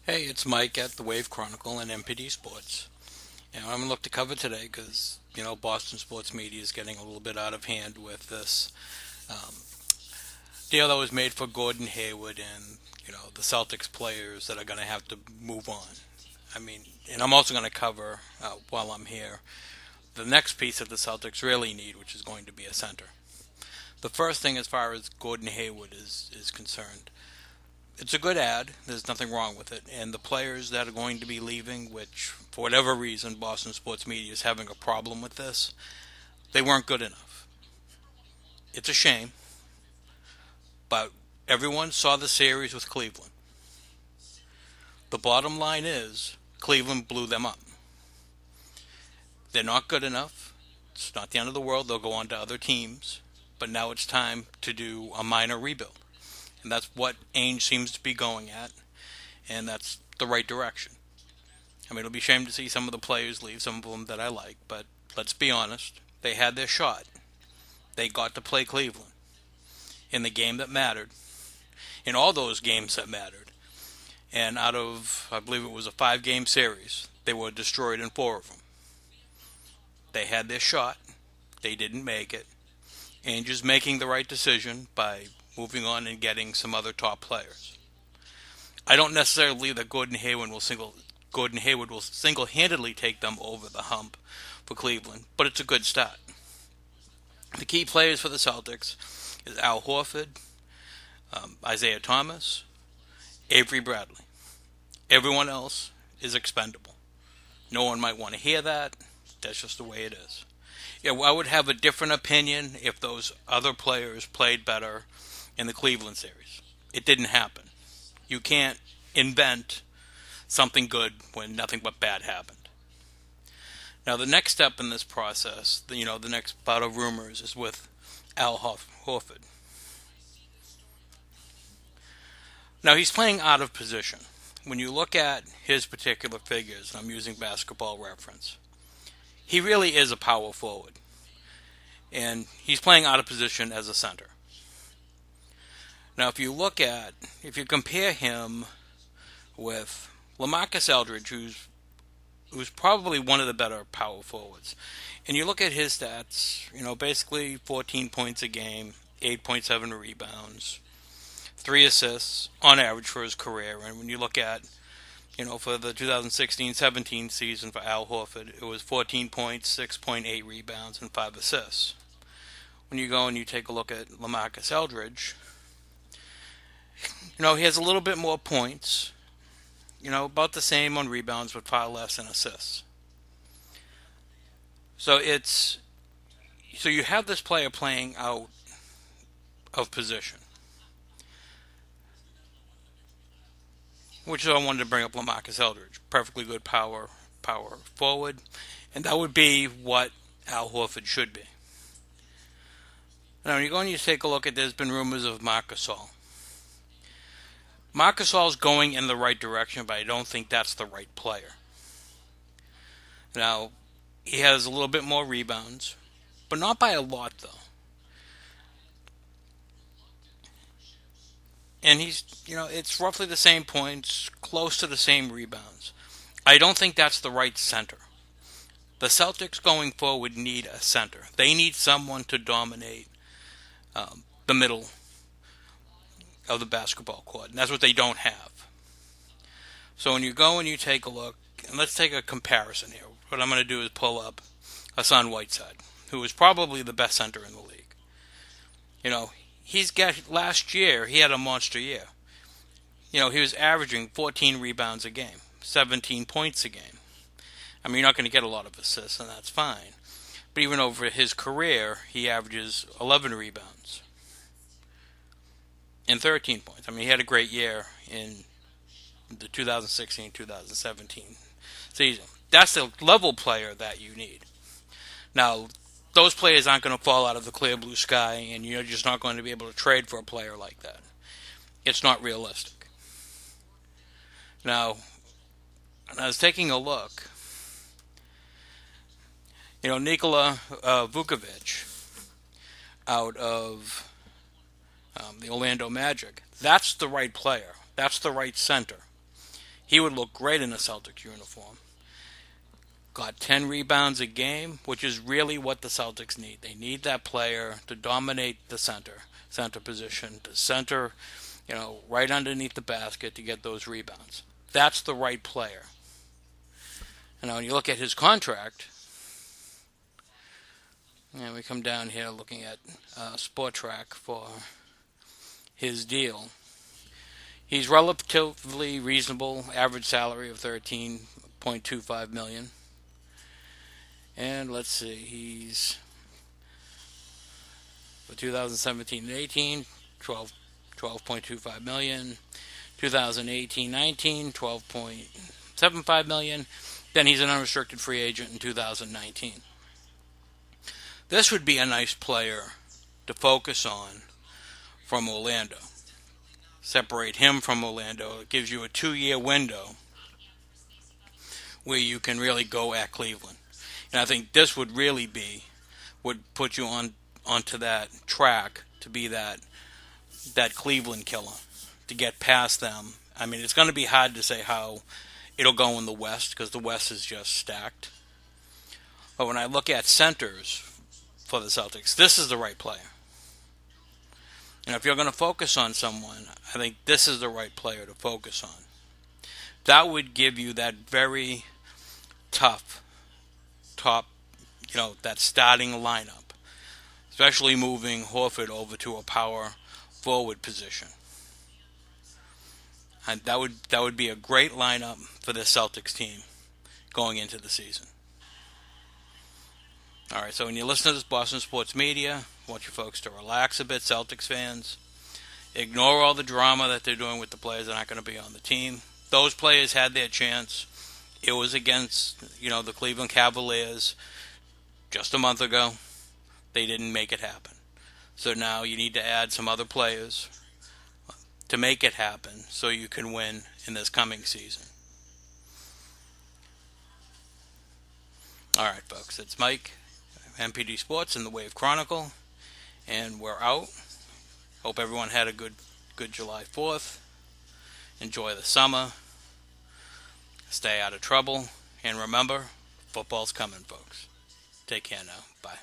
Hey, it's Mike at the Wave Chronicle and MPD Sports. And I'm going to look to cover today because, Boston sports media is getting a little bit out of hand with this um, deal that was made for Gordon Hayward and, the Celtics players that are going to have to move on. I mean, and I'm also going to cover, while I'm here, the next piece that the Celtics really need, which is going to be a center. The first thing, as far as Gordon Hayward is concerned, it's a good ad. There's nothing wrong with it. And the players that are going to be leaving, which for whatever reason Boston sports media is having a problem with this, they weren't good enough. It's a shame, but everyone saw the series with Cleveland. The bottom line is Cleveland blew them up. They're not good enough. It's not the end of the world. They'll go on to other teams. But now it's time to do a minor rebuild. And that's what Ainge seems to be going at. And that's the right direction. I mean, it'll be a shame to see some of the players leave, some of them that I like, but let's be honest. They had their shot. They got to play Cleveland in the game that mattered, in all those games that mattered. And out of, I believe it was a 5-game series, they were destroyed in 4 of them. They had their shot. They didn't make it. And just making the right decision by moving on and getting some other top players. I don't necessarily believe that Gordon Hayward will single-handedly take them over the hump for Cleveland, but it's a good start. The key players for the Celtics is Al Horford, Isaiah Thomas, Avery Bradley. Everyone else is expendable. No one might want to hear that. That's just the way it is. Yeah, I would have a different opinion if those other players played better in the Cleveland series. It didn't happen. You can't invent something good when nothing but bad happened. Now, the next step in this process, the next bout of rumors is with Al Horford. Now, he's playing out of position. When you look at his particular figures, and I'm using basketball reference, he really is a power forward. And he's playing out of position as a center. Now, if you compare him with LaMarcus Aldridge, who's probably one of the better power forwards, and you look at his stats, basically 14 points a game, 8.7 rebounds, 3 assists on average for his career. And when you look at, for the 2016-17 season for Al Horford, it was 14 points, 6.8 rebounds, and 5 assists. When you go and you take a look at LaMarcus Aldridge, he has a little bit more points, about the same on rebounds, but far less in assists. So you have this player playing out of position, which is why I wanted to bring up LaMarcus Aldridge, perfectly good power forward, and that would be what Al Horford should be. Now, when you go and you take a look at, there's been rumors of Marc Gasol. Marc Gasol's going in the right direction, but I don't think that's the right player. Now, he has a little bit more rebounds, but not by a lot, though. And it's roughly the same points, close to the same rebounds. I don't think that's the right center. The Celtics going forward need a center. They need someone to dominate the middle of the basketball court, and that's what they don't have. So when you go and you take a look, and let's take a comparison here. What I'm going to do is pull up Hassan Whiteside, who is probably the best center in the league. Last year he had a monster year. He was averaging 14 rebounds a game, 17 points a game. I mean, you're not going to get a lot of assists, and that's fine. But even over his career, he averages 11 rebounds and 13 points. I mean, he had a great year in the 2016-2017 season. That's the level player that you need. Now, those players aren't going to fall out of the clear blue sky, and you're just not going to be able to trade for a player like that. It's not realistic. Now, when I was taking a look, Nikola Vukovic out of the Orlando Magic, that's the right player. That's the right center. He would look great in a Celtics uniform. Got 10 rebounds a game, which is really what the Celtics need. They need that player to dominate the center position, to center, right underneath the basket to get those rebounds. That's the right player. And now when you look at his contract, and we come down here looking at Sport Track for his deal. He's relatively reasonable, average salary of $13.25 million. And let's see, he's for 2017 and 18, 12.25 million. 2018-19, 12.75 million. Then he's an unrestricted free agent in 2019. This would be a nice player to focus on from Orlando. Separate him from Orlando. It gives you a 2-year window where you can really go at Cleveland. And I think this would put you onto that track to be that Cleveland killer, to get past them. I mean, it's going to be hard to say how it'll go in the West because the West is just stacked. But when I look at centers for the Celtics, this is the right player. And if you're going to focus on someone, I think this is the right player to focus on. That would give you that very tough top, that starting lineup, especially moving Horford over to a power forward position. And that would be a great lineup for the Celtics team going into the season. All right, so when you listen to this Boston Sports Media, I want you folks to relax a bit, Celtics fans. Ignore all the drama that they're doing with the players that aren't going to be on the team. Those players had their chance. It was against, the Cleveland Cavaliers just a month ago. They didn't make it happen. So now you need to add some other players to make it happen so you can win in this coming season. All right, folks, it's Mike, MPD Sports and the Wave Chronicle, and we're out. Hope everyone had a good July 4th. Enjoy the summer. Stay out of trouble. And remember, football's coming, folks. Take care now. Bye.